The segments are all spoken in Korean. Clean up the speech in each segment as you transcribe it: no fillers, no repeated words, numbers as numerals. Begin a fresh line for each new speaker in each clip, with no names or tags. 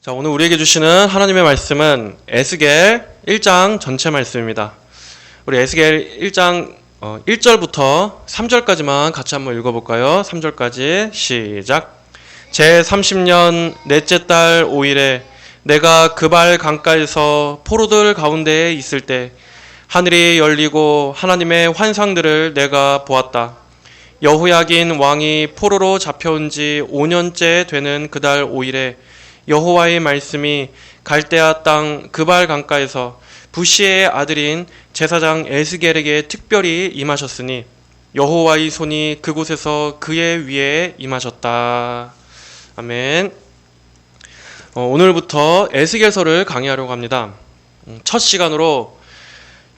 자, 오늘 우리에게 주시는 하나님의 말씀은 에스겔 1장 전체 말씀입니다. 우리 에스겔 1장 1절부터 3절까지만 같이 한번 읽어볼까요? 3절까지 시작. 제30년 넷째 달 5일에 내가 그발 강가에서 포로들 가운데에 있을 때 하늘이 열리고 하나님의 환상들을 내가 보았다. 여호야긴 왕이 포로로 잡혀온 지 5년째 되는 그달 5일에 여호와의 말씀이 갈대아 땅 그발 강가에서 부시의 아들인 제사장 에스겔에게 특별히 임하셨으니 여호와의 손이 그곳에서 그의 위에 임하셨다. 아멘. 오늘부터 에스겔서를 강의하려고 합니다. 첫 시간으로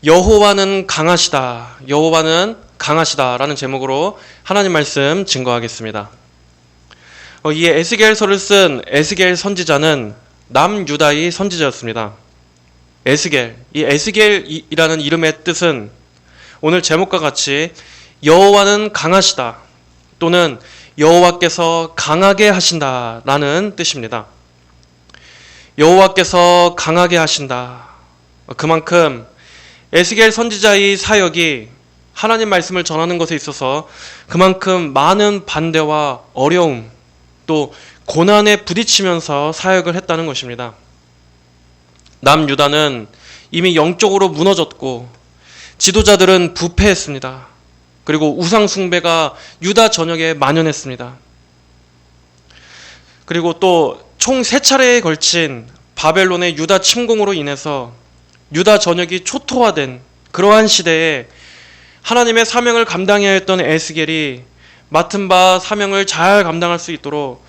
여호와는 강하시다, 여호와는 강하시다 라는 제목으로 하나님 말씀 증거하겠습니다. 이 에스겔서를 쓴 에스겔 선지자는 남유다의 선지자였습니다. 에스겔, 이 에스겔이라는 이름의 뜻은 오늘 제목과 같이 여호와는 강하시다 또는 여호와께서 강하게 하신다 라는 뜻입니다. 여호와께서 강하게 하신다. 그만큼 에스겔 선지자의 사역이 하나님 말씀을 전하는 것에 있어서 그만큼 많은 반대와 어려움 또 고난에 부딪히면서 사역을 했다는 것입니다. 남유다는 이미 영적으로 무너졌고 지도자들은 부패했습니다. 그리고 우상 숭배가 유다 전역에 만연했습니다. 그리고 또 총 3차례에 걸친 바벨론의 유다 침공으로 인해서 유다 전역이 초토화된 그러한 시대에 하나님의 사명을 감당해야 했던 에스겔이 맡은 바 사명을 잘 감당할 수 있도록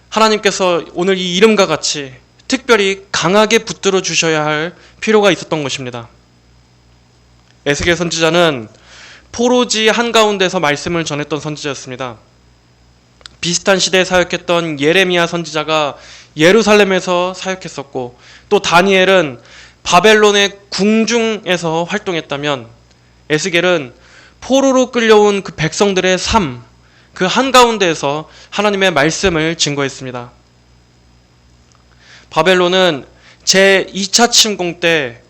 하나님께서 오늘 이 이름과 같이 특별히 강하게 붙들어 주셔야 할 필요가 있었던 것입니다. 에스겔 선지자는 포로지 한가운데서 말씀을 전했던 선지자였습니다. 비슷한 시대에 사역했던 예레미야 선지자가 예루살렘에서 사역했었고 또 다니엘은 바벨론의 궁중에서 활동했다면 에스겔은 포로로 끌려온 그 백성들의 삶, 그 한가운데에서 하나님의 말씀을 증거했습니다. 바벨론은 제2차 침공 때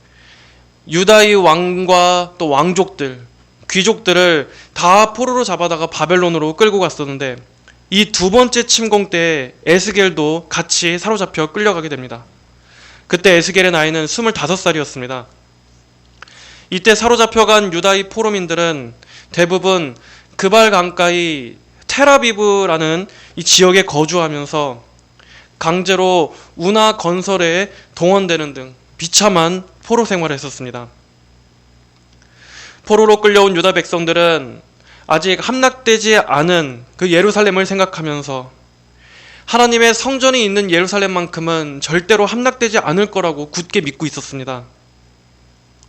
유다의 왕과 또 왕족들, 귀족들을 다 포로로 잡아다가 바벨론으로 끌고 갔었는데 이 두 번째 침공 때 에스겔도 같이 사로잡혀 끌려가게 됩니다. 그때 에스겔의 나이는 25살이었습니다. 이때 사로잡혀간 유다의 포로민들은 대부분 그발 강가의 텔아비브라는 이 지역에 거주하면서 강제로 운하 건설에 동원되는 등 비참한 포로 생활을 했었습니다. 포로로 끌려온 유다 백성들은 아직 함락되지 않은 그 예루살렘을 생각하면서 하나님의 성전이 있는 예루살렘만큼은 절대로 함락되지 않을 거라고 굳게 믿고 있었습니다.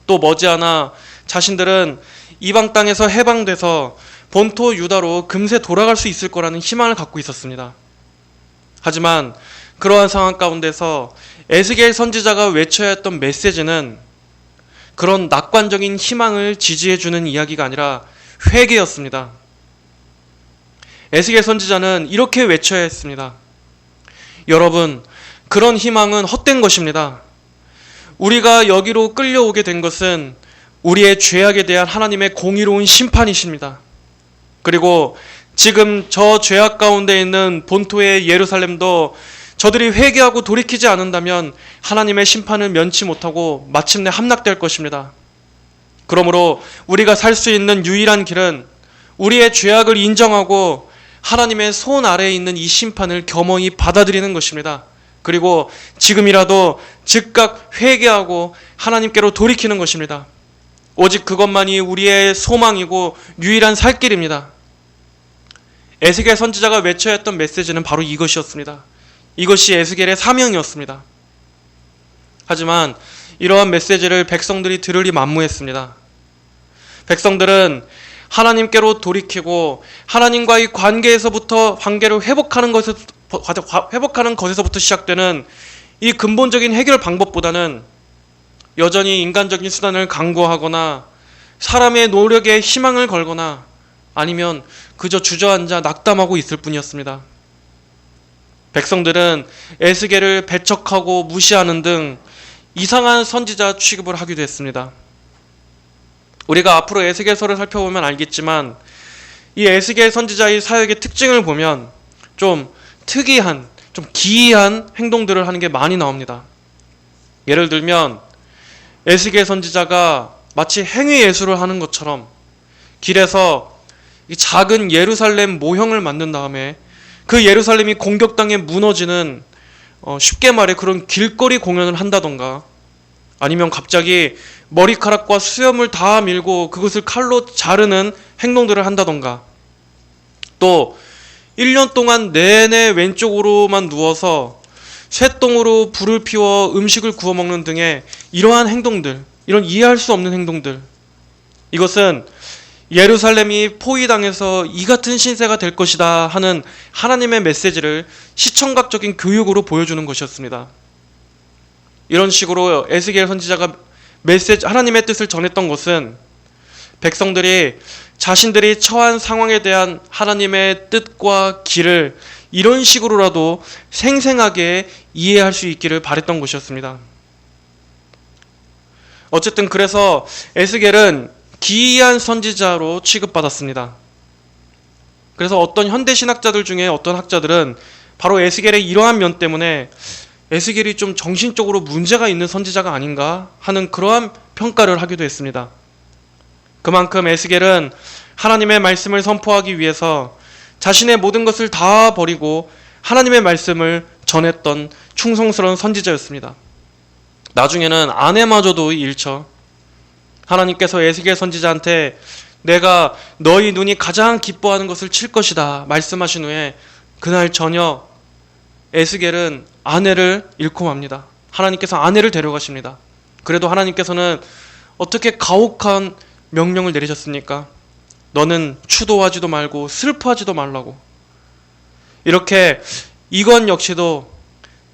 또 머지않아 자신들은 이방 땅에서 해방돼서 본토 유다로 금세 돌아갈 수 있을 거라는 희망을 갖고 있었습니다. 하지만 그러한 상황 가운데서 에스겔 선지자가 외쳐야 했던 메시지는 그런 낙관적인 희망을 지지해주는 이야기가 아니라 회개였습니다. 에스겔 선지자는 이렇게 외쳐야 했습니다. 여러분, 그런 희망은 헛된 것입니다. 우리가 여기로 끌려오게 된 것은 우리의 죄악에 대한 하나님의 공의로운 심판이십니다. 그리고 지금 저 죄악 가운데 있는 본토의 예루살렘도 저들이 회개하고 돌이키지 않는다면 하나님의 심판을 면치 못하고 마침내 함락될 것입니다. 그러므로 우리가 살 수 있는 유일한 길은 우리의 죄악을 인정하고 하나님의 손 아래에 있는 이 심판을 겸허히 받아들이는 것입니다. 그리고 지금이라도 즉각 회개하고 하나님께로 돌이키는 것입니다. 오직 그것만이 우리의 소망이고 유일한 살 길입니다. 에스겔 선지자가 외쳐야 했던 메시지는 바로 이것이었습니다. 이것이 에스겔의 사명이었습니다. 하지만 이러한 메시지를 백성들이 들으리 만무했습니다. 백성들은 하나님께로 돌이키고 하나님과의 관계를 회복하는 것에서부터 시작되는 이 근본적인 해결 방법보다는 여전히 인간적인 수단을 강구하거나 사람의 노력에 희망을 걸거나 아니면 그저 주저앉아 낙담하고 있을 뿐이었습니다. 백성들은 에스겔을 배척하고 무시하는 등 이상한 선지자 취급을 하기도 했습니다. 우리가 앞으로 에스겔서를 살펴보면 알겠지만 이 에스겔 선지자의 사역의 특징을 보면 좀 특이한, 좀 기이한 행동들을 하는 게 많이 나옵니다. 예를 들면 에스겔 선지자가 마치 행위 예술을 하는 것처럼 길에서 이 작은 예루살렘 모형을 만든 다음에 그 예루살렘이 공격당해 무너지는 쉽게 말해 그런 길거리 공연을 한다던가, 아니면 갑자기 머리카락과 수염을 다 밀고 그것을 칼로 자르는 행동들을 한다던가, 또 1년 동안 내내 왼쪽으로만 누워서 쇠똥으로 불을 피워 음식을 구워 먹는 등의 이러한 행동들, 이런 이해할 수 없는 행동들, 이것은 예루살렘이 포위당해서 이 같은 신세가 될 것이다 하는 하나님의 메시지를 시청각적인 교육으로 보여주는 것이었습니다. 이런 식으로 에스겔 선지자가 하나님의 뜻을 전했던 것은 백성들이 자신들이 처한 상황에 대한 하나님의 뜻과 길을 이런 식으로라도 생생하게 이해할 수 있기를 바랬던 것이었습니다. 어쨌든 그래서 에스겔은 기이한 선지자로 취급받았습니다. 그래서 어떤 현대 신학자들 중에 어떤 학자들은 바로 에스겔의 이러한 면 때문에 에스겔이 좀 정신적으로 문제가 있는 선지자가 아닌가 하는 그러한 평가를 하기도 했습니다. 그만큼 에스겔은 하나님의 말씀을 선포하기 위해서 자신의 모든 것을 다 버리고 하나님의 말씀을 전했던 충성스러운 선지자였습니다. 나중에는 아내마저도 잃죠. 하나님께서 에스겔 선지자한테 내가 너희 눈이 가장 기뻐하는 것을 칠 것이다 말씀하신 후에 그날 저녁 에스겔은 아내를 잃고 맙니다. 하나님께서 아내를 데려가십니다. 그래도 하나님께서는 어떻게 가혹한 명령을 내리셨습니까? 너는 추도하지도 말고 슬퍼하지도 말라고. 이렇게 이건 역시도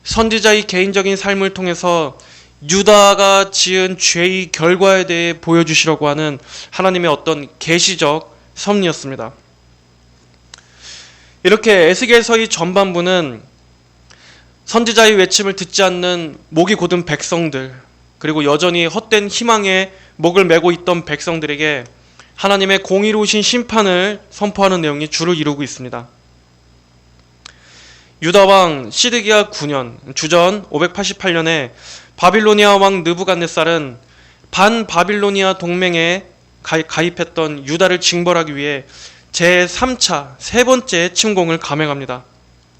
선지자의 개인적인 삶을 통해서 유다가 지은 죄의 결과에 대해 보여주시려고 하는 하나님의 어떤 계시적 섭리였습니다. 이렇게 에스겔서의 전반부는 선지자의 외침을 듣지 않는 목이 곧은 백성들, 그리고 여전히 헛된 희망에 목을 메고 있던 백성들에게 하나님의 공의로우신 심판을 선포하는 내용이 주를 이루고 있습니다. 유다 왕 시드기야 9년, 주전 588년에 바빌로니아 왕 느부갓네살은 반바빌로니아 동맹에 가입했던 유다를 징벌하기 위해 제3차, 세 번째 침공을 감행합니다.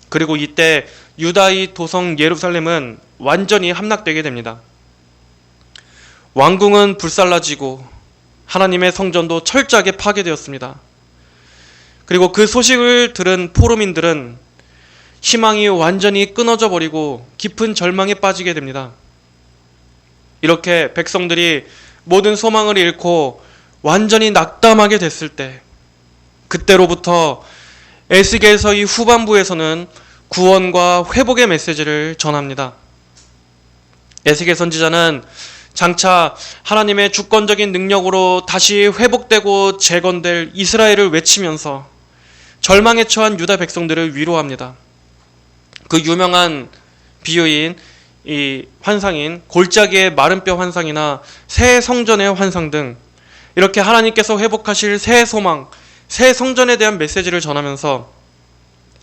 그리고 이때 유다의 도성 예루살렘은 완전히 함락되게 됩니다. 왕궁은 불살라지고 하나님의 성전도 철저하게 파괴되었습니다. 그리고 그 소식을 들은 포로민들은 희망이 완전히 끊어져 버리고 깊은 절망에 빠지게 됩니다. 이렇게 백성들이 모든 소망을 잃고 완전히 낙담하게 됐을 때, 그때로부터 에스겔서의 후반부에서는 구원과 회복의 메시지를 전합니다. 에스겔 선지자는 장차 하나님의 주권적인 능력으로 다시 회복되고 재건될 이스라엘을 외치면서 절망에 처한 유다 백성들을 위로합니다. 그 유명한 비유인 이 환상인 골짜기의 마른 뼈 환상이나 새 성전의 환상 등 이렇게 하나님께서 회복하실 새 소망, 새 성전에 대한 메시지를 전하면서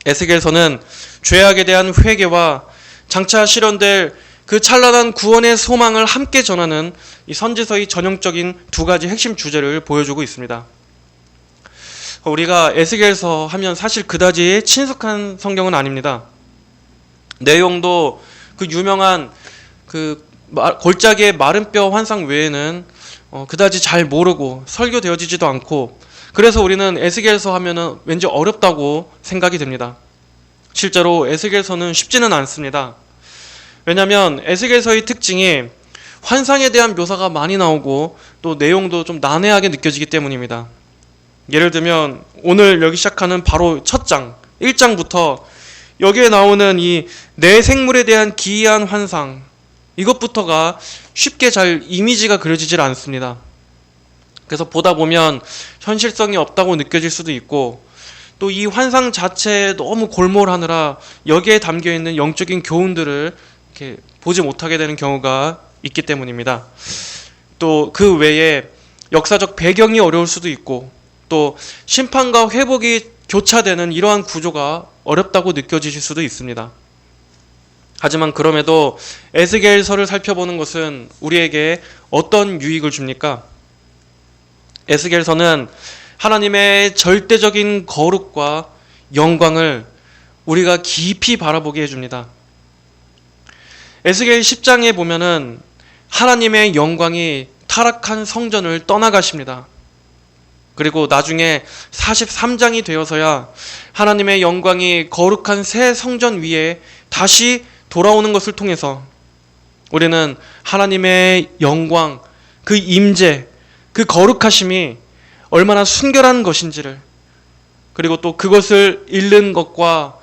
에스겔서는 죄악에 대한 회개와 장차 실현될 그 찬란한 구원의 소망을 함께 전하는 이 선지서의 전형적인 두 가지 핵심 주제를 보여주고 있습니다. 우리가 에스겔서 하면 사실 그다지 친숙한 성경은 아닙니다. 내용도 그 유명한 그 골짜기의 마른 뼈 환상 외에는 그다지 잘 모르고 설교되어지지도 않고, 그래서 우리는 에스겔서 하면은 왠지 어렵다고 생각이 됩니다. 실제로 에스겔서는 쉽지는 않습니다. 왜냐하면 에스겔서의 특징이 환상에 대한 묘사가 많이 나오고 또 내용도 좀 난해하게 느껴지기 때문입니다. 예를 들면 오늘 여기 시작하는 바로 첫 장, 1장부터 여기에 나오는 이 내 생물에 대한 기이한 환상, 이것부터가 쉽게 잘 이미지가 그려지질 않습니다. 그래서 보다 보면 현실성이 없다고 느껴질 수도 있고, 또 이 환상 자체에 너무 골몰하느라 여기에 담겨 있는 영적인 교훈들을 이렇게 보지 못하게 되는 경우가 있기 때문입니다. 또 그 외에 역사적 배경이 어려울 수도 있고 또 심판과 회복이 교차되는 이러한 구조가 어렵다고 느껴지실 수도 있습니다. 하지만 그럼에도 에스겔서를 살펴보는 것은 우리에게 어떤 유익을 줍니까? 에스겔서는 하나님의 절대적인 거룩과 영광을 우리가 깊이 바라보게 해줍니다. 에스겔 10장에 보면은 하나님의 영광이 타락한 성전을 떠나가십니다. 그리고 나중에 43장이 되어서야 하나님의 영광이 거룩한 새 성전 위에 다시 돌아오는 것을 통해서 우리는 하나님의 영광, 그 임재, 그 거룩하심이 얼마나 순결한 것인지를, 그리고 또 그것을 잃는 것과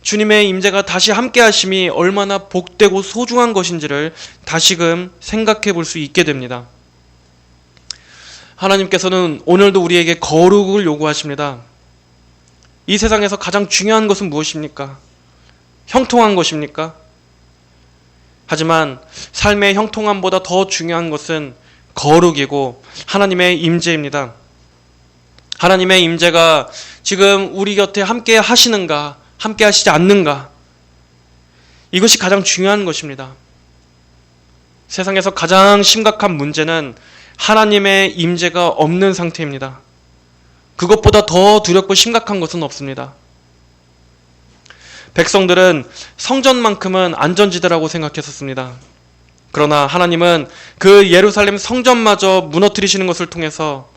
주님의 임재가 다시 함께 하심이 얼마나 복되고 소중한 것인지를 다시금 생각해 볼 수 있게 됩니다. 하나님께서는 오늘도 우리에게 거룩을 요구하십니다. 이 세상에서 가장 중요한 것은 무엇입니까? 형통한 것입니까? 하지만 삶의 형통함보다 더 중요한 것은 거룩이고 하나님의 임재입니다. 하나님의 임재가 지금 우리 곁에 함께 하시는가, 함께 하시지 않는가, 이것이 가장 중요한 것입니다. 세상에서 가장 심각한 문제는 하나님의 임재가 없는 상태입니다. 그것보다 더 두렵고 심각한 것은 없습니다. 백성들은 성전만큼은 안전지대라고 생각했었습니다. 그러나 하나님은 그 예루살렘 성전마저 무너뜨리시는 것을 통해서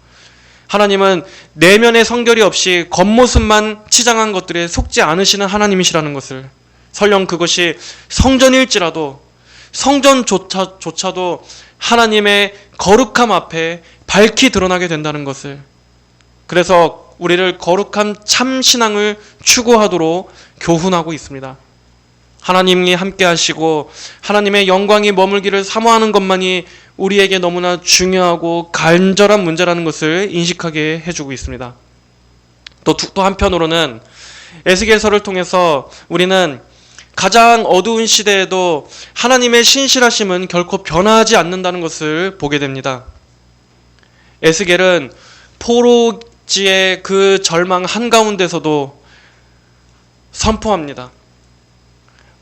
하나님은 내면의 성결이 없이 겉모습만 치장한 것들에 속지 않으시는 하나님이시라는 것을, 설령 그것이 성전일지라도 성전조차도 하나님의 거룩함 앞에 밝히 드러나게 된다는 것을, 그래서 우리를 거룩한 참 신앙을 추구하도록 교훈하고 있습니다. 하나님이 함께 하시고 하나님의 영광이 머물기를 사모하는 것만이 우리에게 너무나 중요하고 간절한 문제라는 것을 인식하게 해주고 있습니다. 또 한편으로는 에스겔서를 통해서 우리는 가장 어두운 시대에도 하나님의 신실하심은 결코 변하지 않는다는 것을 보게 됩니다. 에스겔은 포로지의 그 절망 한가운데서도 선포합니다.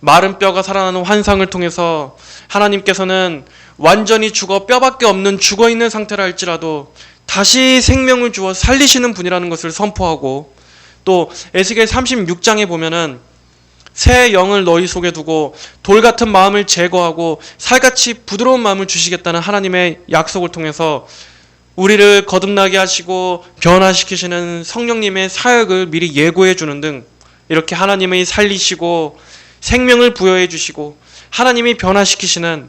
마른 뼈가 살아나는 환상을 통해서 하나님께서는 완전히 죽어 뼈밖에 없는 죽어있는 상태라 할지라도 다시 생명을 주어 살리시는 분이라는 것을 선포하고, 또 에스겔 36장에 보면은 새 영을 너희 속에 두고 돌 같은 마음을 제거하고 살같이 부드러운 마음을 주시겠다는 하나님의 약속을 통해서 우리를 거듭나게 하시고 변화시키시는 성령님의 사역을 미리 예고해 주는 등, 이렇게 하나님이 살리시고 생명을 부여해 주시고 하나님이 변화시키시는,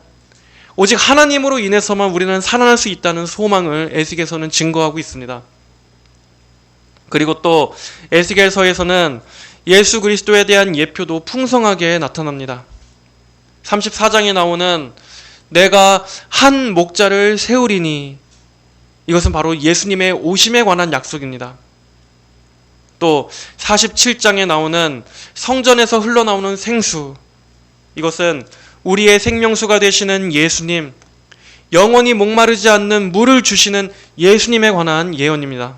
오직 하나님으로 인해서만 우리는 살아날 수 있다는 소망을 에스겔서는 증거하고 있습니다. 그리고 또 에스겔서에서는 예수 그리스도에 대한 예표도 풍성하게 나타납니다. 34장에 나오는 내가 한 목자를 세우리니, 이것은 바로 예수님의 오심에 관한 약속입니다. 또 47장에 나오는 성전에서 흘러나오는 생수, 이것은 우리의 생명수가 되시는 예수님, 영원히 목마르지 않는 물을 주시는 예수님에 관한 예언입니다.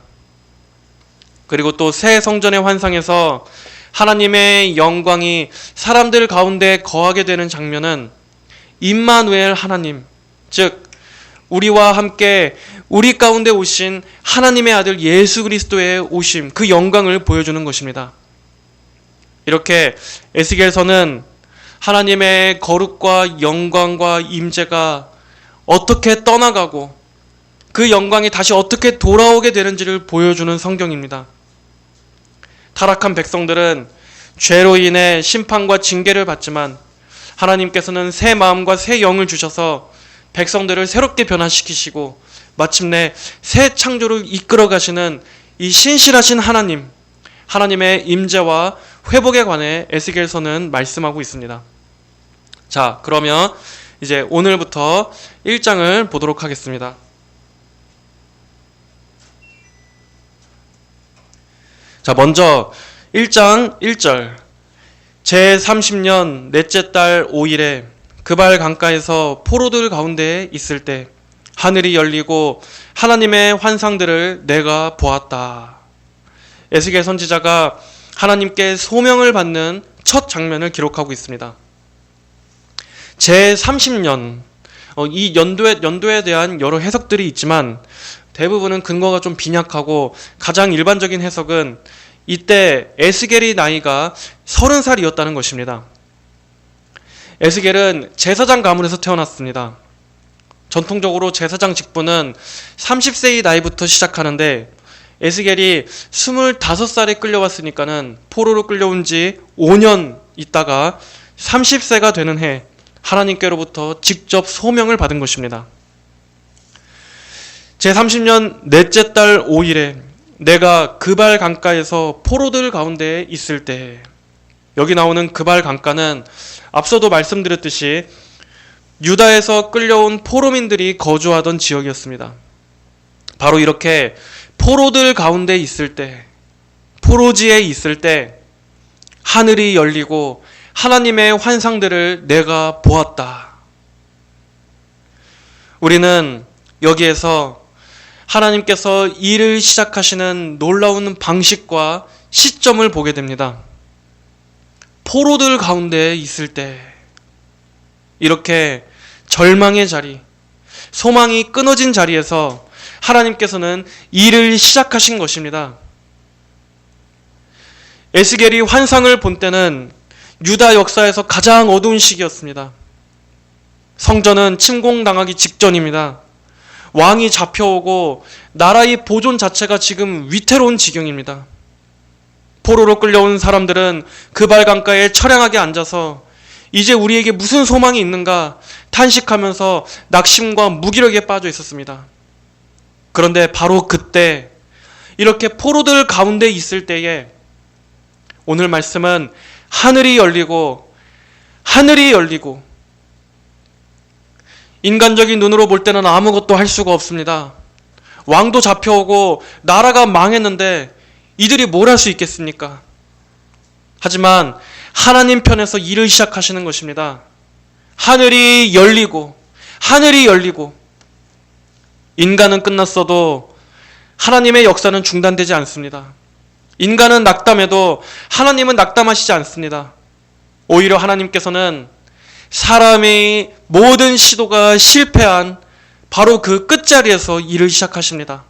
그리고 또 새 성전의 환상에서 하나님의 영광이 사람들 가운데 거하게 되는 장면은 임마누엘 하나님, 즉 우리와 함께 우리 가운데 오신 하나님의 아들 예수 그리스도의 오심, 그 영광을 보여주는 것입니다. 이렇게 에스겔서는 하나님의 거룩과 영광과 임재가 어떻게 떠나가고 그 영광이 다시 어떻게 돌아오게 되는지를 보여주는 성경입니다. 타락한 백성들은 죄로 인해 심판과 징계를 받지만 하나님께서는 새 마음과 새 영을 주셔서 백성들을 새롭게 변화시키시고 마침내 새 창조를 이끌어 가시는 이 신실하신 하나님, 하나님의 임재와 회복에 관해 에스겔서는 말씀하고 있습니다. 자, 그러면 이제 오늘부터 1장을 보도록 하겠습니다. 자, 먼저 1장 1절. 제30년 넷째 달 5일에 그발 강가에서 포로들 가운데 있을 때 하늘이 열리고 하나님의 환상들을 내가 보았다. 에스겔 선지자가 하나님께 소명을 받는 첫 장면을 기록하고 있습니다. 제30년, 이 연도에 대한 여러 해석들이 있지만 대부분은 근거가 좀 빈약하고 가장 일반적인 해석은 이때 에스겔의 나이가 30살이었다는 것입니다. 에스겔은 제사장 가문에서 태어났습니다. 전통적으로 제사장 직분은 30세의 나이부터 시작하는데 에스겔이 25살에 끌려왔으니까는 포로로 끌려온 지 5년 있다가 30세가 되는 해 하나님께로부터 직접 소명을 받은 것입니다. 제30년 넷째 달 5일에 내가 그발 강가에서 포로들 가운데 있을 때, 여기 나오는 그발 강가는 앞서도 말씀드렸듯이 유다에서 끌려온 포로민들이 거주하던 지역이었습니다. 바로 이렇게 포로들 가운데 있을 때, 포로지에 있을 때 하늘이 열리고 하나님의 환상들을 내가 보았다. 우리는 여기에서 하나님께서 일을 시작하시는 놀라운 방식과 시점을 보게 됩니다. 포로들 가운데 있을 때, 이렇게 절망의 자리, 소망이 끊어진 자리에서 하나님께서는 일을 시작하신 것입니다. 에스겔이 환상을 본 때는 유다 역사에서 가장 어두운 시기였습니다. 성전은 침공당하기 직전입니다. 왕이 잡혀오고 나라의 보존 자체가 지금 위태로운 지경입니다. 포로로 끌려온 사람들은 그발 강가에 처량하게 앉아서 이제 우리에게 무슨 소망이 있는가 탄식하면서 낙심과 무기력에 빠져 있었습니다. 그런데 바로 그때, 이렇게 포로들 가운데 있을 때에 오늘 말씀은 하늘이 열리고 인간적인 눈으로 볼 때는 아무것도 할 수가 없습니다. 왕도 잡혀오고 나라가 망했는데 이들이 뭘 할 수 있겠습니까? 하지만 하나님 편에서 일을 시작하시는 것입니다. 하늘이 열리고 인간은 끝났어도 하나님의 역사는 중단되지 않습니다. 인간은 낙담해도 하나님은 낙담하시지 않습니다. 오히려 하나님께서는 사람의 모든 시도가 실패한 바로 그 끝자리에서 일을 시작하십니다.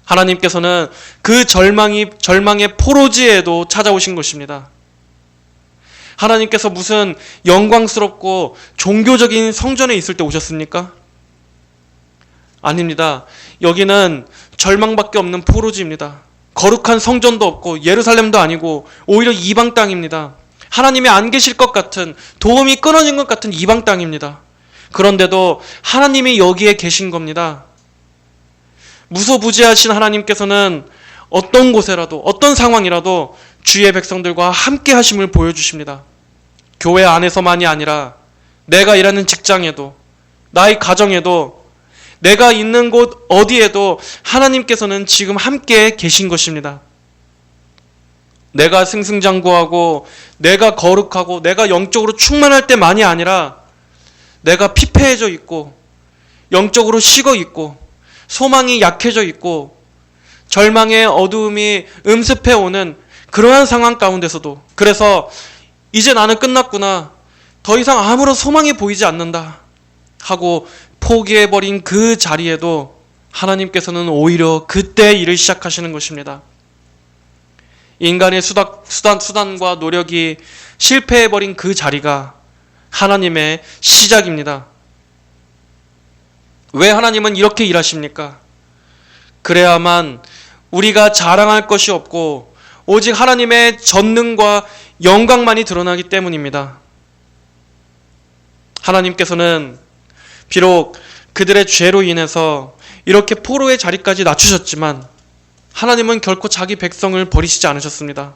하나님께서는 그 절망의 포로지에도 찾아오신 것입니다. 하나님께서 무슨 영광스럽고 종교적인 성전에 있을 때 오셨습니까? 아닙니다. 여기는 절망밖에 없는 포로지입니다. 거룩한 성전도 없고 예루살렘도 아니고 오히려 이방 땅입니다. 하나님이 안 계실 것 같은, 도움이 끊어진 것 같은 이방 땅입니다. 그런데도 하나님이 여기에 계신 겁니다. 무소부지하신 하나님께서는 어떤 곳에라도, 어떤 상황이라도 주의 백성들과 함께 하심을 보여주십니다. 교회 안에서만이 아니라 내가 일하는 직장에도, 나의 가정에도, 내가 있는 곳 어디에도 하나님께서는 지금 함께 계신 것입니다. 내가 승승장구하고 내가 거룩하고 내가 영적으로 충만할 때만이 아니라 내가 피폐해져 있고 영적으로 식어 있고 소망이 약해져 있고 절망의 어두움이 음습해 오는 그러한 상황 가운데서도, 그래서 이제 나는 끝났구나, 더 이상 아무런 소망이 보이지 않는다 하고 포기해버린 그 자리에도 하나님께서는 오히려 그때 일을 시작하시는 것입니다. 인간의 수단과 노력이 실패해버린 그 자리가 하나님의 시작입니다. 왜 하나님은 이렇게 일하십니까? 그래야만 우리가 자랑할 것이 없고 오직 하나님의 전능과 영광만이 드러나기 때문입니다. 하나님께서는 비록 그들의 죄로 인해서 이렇게 포로의 자리까지 낮추셨지만 하나님은 결코 자기 백성을 버리시지 않으셨습니다.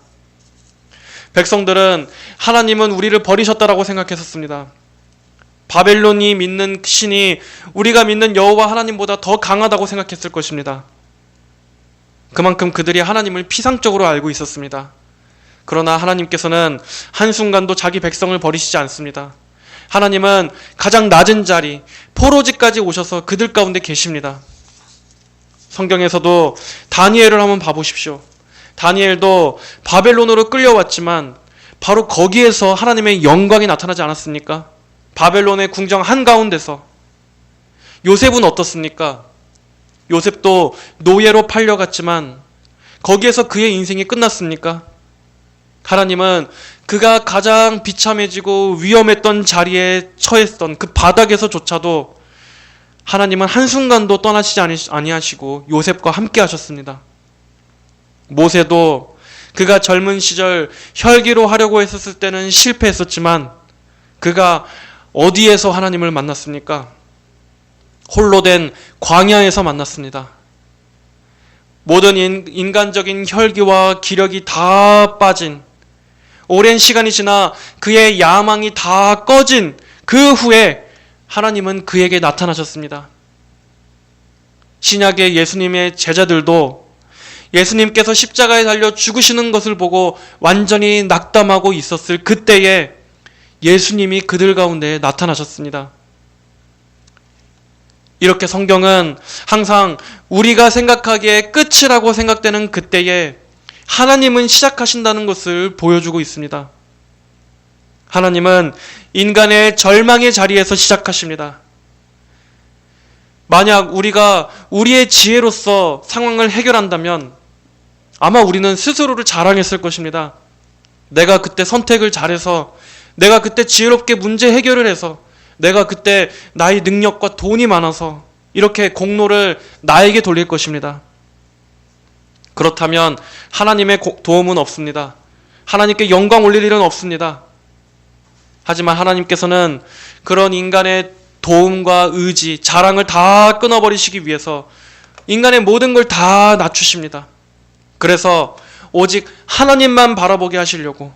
백성들은 하나님은 우리를 버리셨다라고 생각했었습니다. 바벨론이 믿는 신이 우리가 믿는 여호와 하나님보다 더 강하다고 생각했을 것입니다. 그만큼 그들이 하나님을 피상적으로 알고 있었습니다. 그러나 하나님께서는 한순간도 자기 백성을 버리시지 않습니다. 하나님은 가장 낮은 자리, 포로지까지 오셔서 그들 가운데 계십니다. 성경에서도 다니엘을 한번 봐보십시오. 다니엘도 바벨론으로 끌려왔지만 바로 거기에서 하나님의 영광이 나타나지 않았습니까? 바벨론의 궁정 한가운데서. 요셉은 어떻습니까? 요셉도 노예로 팔려갔지만 거기에서 그의 인생이 끝났습니까? 하나님은 그가 가장 비참해지고 위험했던 자리에 처했던 그 바닥에서조차도 하나님은 한순간도 떠나시지 아니하시고 요셉과 함께 하셨습니다. 모세도 그가 젊은 시절 혈기로 하려고 했었을 때는 실패했었지만 그가 어디에서 하나님을 만났습니까? 홀로 된 광야에서 만났습니다. 모든 인간적인 혈기와 기력이 다 빠진, 오랜 시간이 지나 그의 야망이 다 꺼진 그 후에 하나님은 그에게 나타나셨습니다. 신약의 예수님의 제자들도 예수님께서 십자가에 달려 죽으시는 것을 보고 완전히 낙담하고 있었을 그때에 예수님이 그들 가운데 나타나셨습니다. 이렇게 성경은 항상 우리가 생각하기에 끝이라고 생각되는 그때에 하나님은 시작하신다는 것을 보여주고 있습니다. 하나님은 인간의 절망의 자리에서 시작하십니다. 만약 우리가 우리의 지혜로서 상황을 해결한다면 아마 우리는 스스로를 자랑했을 것입니다. 내가 그때 선택을 잘해서, 내가 그때 지혜롭게 문제 해결을 해서, 내가 그때 나의 능력과 돈이 많아서 이렇게 공로를 나에게 돌릴 것입니다. 그렇다면 하나님의 도움은 없습니다. 하나님께 영광 올릴 일은 없습니다. 하지만 하나님께서는 그런 인간의 도움과 의지, 자랑을 다 끊어버리시기 위해서 인간의 모든 걸 다 낮추십니다. 그래서 오직 하나님만 바라보게 하시려고,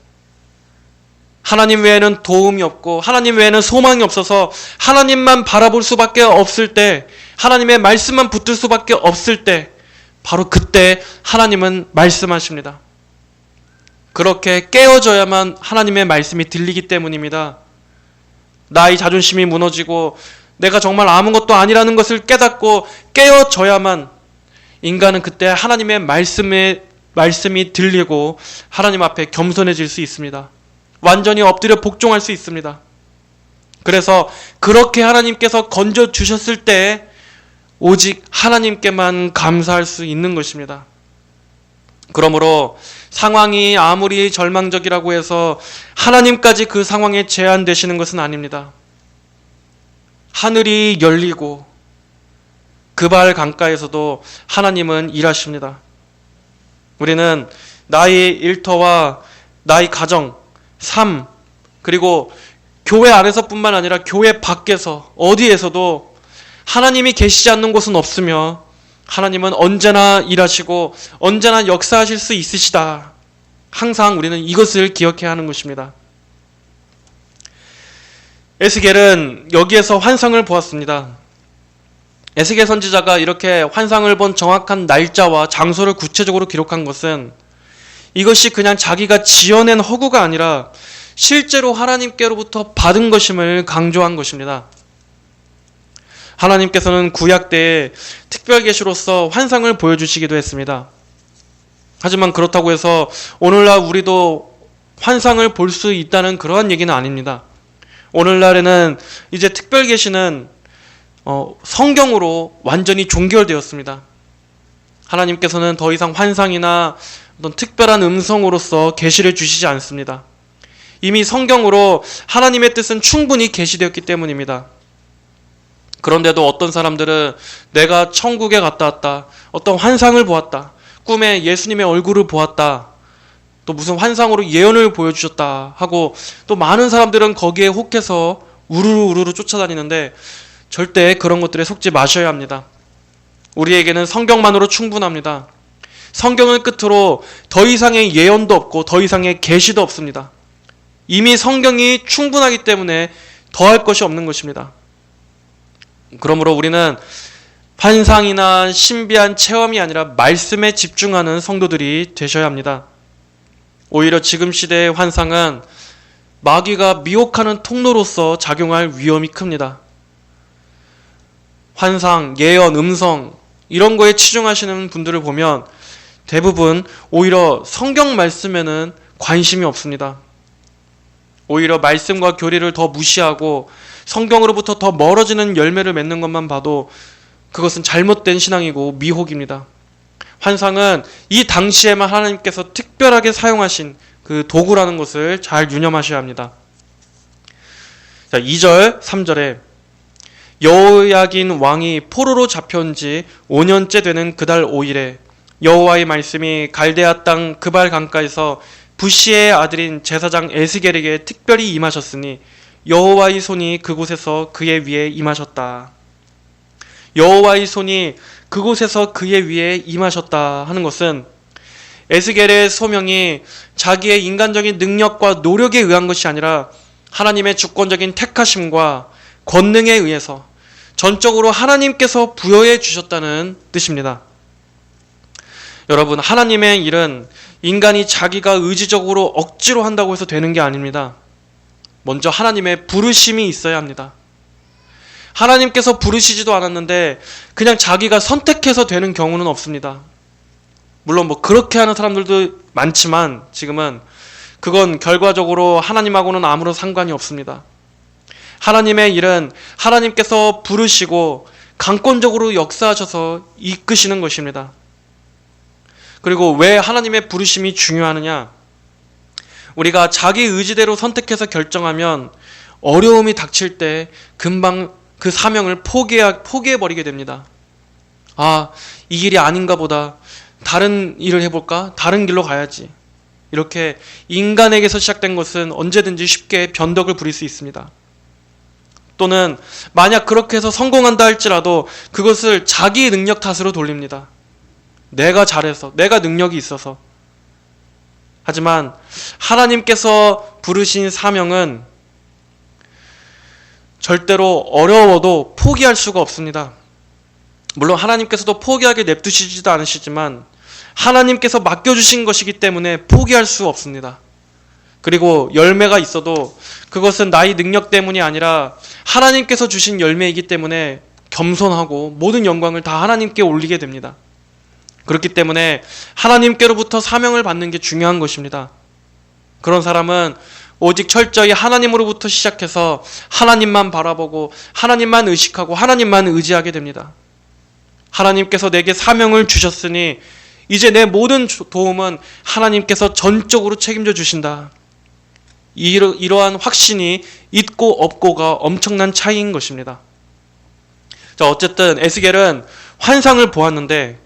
하나님 외에는 도움이 없고 하나님 외에는 소망이 없어서 하나님만 바라볼 수밖에 없을 때, 하나님의 말씀만 붙들 수밖에 없을 때, 바로 그때 하나님은 말씀하십니다. 그렇게 깨어져야만 하나님의 말씀이 들리기 때문입니다. 나의 자존심이 무너지고 내가 정말 아무것도 아니라는 것을 깨닫고 깨어져야만 인간은 그때 하나님의 말씀이 들리고 하나님 앞에 겸손해질 수 있습니다. 완전히 엎드려 복종할 수 있습니다. 그래서 그렇게 하나님께서 건져주셨을 때 오직 하나님께만 감사할 수 있는 것입니다. 그러므로 상황이 아무리 절망적이라고 해서 하나님까지 그 상황에 제한되시는 것은 아닙니다. 하늘이 열리고 그발 강가에서도 하나님은 일하십니다. 우리는 나의 일터와 나의 가정, 삶, 그리고 교회 안에서뿐만 아니라 교회 밖에서 어디에서도 하나님이 계시지 않는 곳은 없으며 하나님은 언제나 일하시고 언제나 역사하실 수 있으시다. 항상 우리는 이것을 기억해야 하는 것입니다. 에스겔은 여기에서 환상을 보았습니다. 에스겔 선지자가 이렇게 환상을 본 정확한 날짜와 장소를 구체적으로 기록한 것은 이것이 그냥 자기가 지어낸 허구가 아니라 실제로 하나님께로부터 받은 것임을 강조한 것입니다. 하나님께서는 구약 때에 특별 계시로서 환상을 보여주시기도 했습니다. 하지만 그렇다고 해서 오늘날 우리도 환상을 볼 수 있다는 그러한 얘기는 아닙니다. 오늘날에는 이제 특별 계시는 성경으로 완전히 종결되었습니다. 하나님께서는 더 이상 환상이나 어떤 특별한 음성으로서 계시를 주시지 않습니다. 이미 성경으로 하나님의 뜻은 충분히 계시되었기 때문입니다. 그런데도 어떤 사람들은 내가 천국에 갔다 왔다, 어떤 환상을 보았다, 꿈에 예수님의 얼굴을 보았다, 또 무슨 환상으로 예언을 보여주셨다 하고 또 많은 사람들은 거기에 혹해서 우르르 쫓아다니는데 절대 그런 것들에 속지 마셔야 합니다. 우리에게는 성경만으로 충분합니다. 성경을 끝으로 더 이상의 예언도 없고 더 이상의 계시도 없습니다. 이미 성경이 충분하기 때문에 더할 것이 없는 것입니다. 그러므로 우리는 환상이나 신비한 체험이 아니라 말씀에 집중하는 성도들이 되셔야 합니다. 오히려 지금 시대의 환상은 마귀가 미혹하는 통로로서 작용할 위험이 큽니다. 환상, 예언, 음성 이런 거에 치중하시는 분들을 보면 대부분 오히려 성경 말씀에는 관심이 없습니다. 오히려 말씀과 교리를 더 무시하고 성경으로부터 더 멀어지는 열매를 맺는 것만 봐도 그것은 잘못된 신앙이고 미혹입니다. 환상은 이 당시에만 하나님께서 특별하게 사용하신 그 도구라는 것을 잘 유념하셔야 합니다. 자, 2절, 3절에 여호야긴 왕이 포로로 잡혀온 지 5년째 되는 그달 5일에 여호와의 말씀이 갈대아 땅 그발 강가에서 부시의 아들인 제사장 에스겔에게 특별히 임하셨으니 여호와의 손이 그곳에서 그의 위에 임하셨다. 여호와의 손이 그곳에서 그의 위에 임하셨다 하는 것은 에스겔의 소명이 자기의 인간적인 능력과 노력에 의한 것이 아니라 하나님의 주권적인 택하심과 권능에 의해서 전적으로 하나님께서 부여해 주셨다는 뜻입니다. 여러분, 하나님의 일은 인간이 자기가 의지적으로 억지로 한다고 해서 되는 게 아닙니다. 먼저 하나님의 부르심이 있어야 합니다. 하나님께서 부르시지도 않았는데 그냥 자기가 선택해서 되는 경우는 없습니다. 물론 그렇게 하는 사람들도 많지만 지금은 그건 결과적으로 하나님하고는 아무런 상관이 없습니다. 하나님의 일은 하나님께서 부르시고 강권적으로 역사하셔서 이끄시는 것입니다. 그리고 왜 하나님의 부르심이 중요하느냐? 우리가 자기 의지대로 선택해서 결정하면 어려움이 닥칠 때 금방 그 사명을 포기해버리게 됩니다. 아, 이 길이 아닌가 보다. 다른 일을 해볼까? 다른 길로 가야지. 이렇게 인간에게서 시작된 것은 언제든지 쉽게 변덕을 부릴 수 있습니다. 또는 만약 그렇게 해서 성공한다 할지라도 그것을 자기 능력 탓으로 돌립니다. 내가 잘해서, 내가 능력이 있어서. 하지만 하나님께서 부르신 사명은 절대로 어려워도 포기할 수가 없습니다. 물론 하나님께서도 포기하게 냅두시지도 않으시지만 하나님께서 맡겨주신 것이기 때문에 포기할 수 없습니다. 그리고 열매가 있어도 그것은 나의 능력 때문이 아니라 하나님께서 주신 열매이기 때문에 겸손하고 모든 영광을 다 하나님께 올리게 됩니다. 그렇기 때문에 하나님께로부터 사명을 받는 게 중요한 것입니다. 그런 사람은 오직 철저히 하나님으로부터 시작해서 하나님만 바라보고 하나님만 의식하고 하나님만 의지하게 됩니다. 하나님께서 내게 사명을 주셨으니 이제 내 모든 도움은 하나님께서 전적으로 책임져 주신다. 이러한 확신이 있고 없고가 엄청난 차이인 것입니다. 자, 어쨌든 에스겔은 환상을 보았는데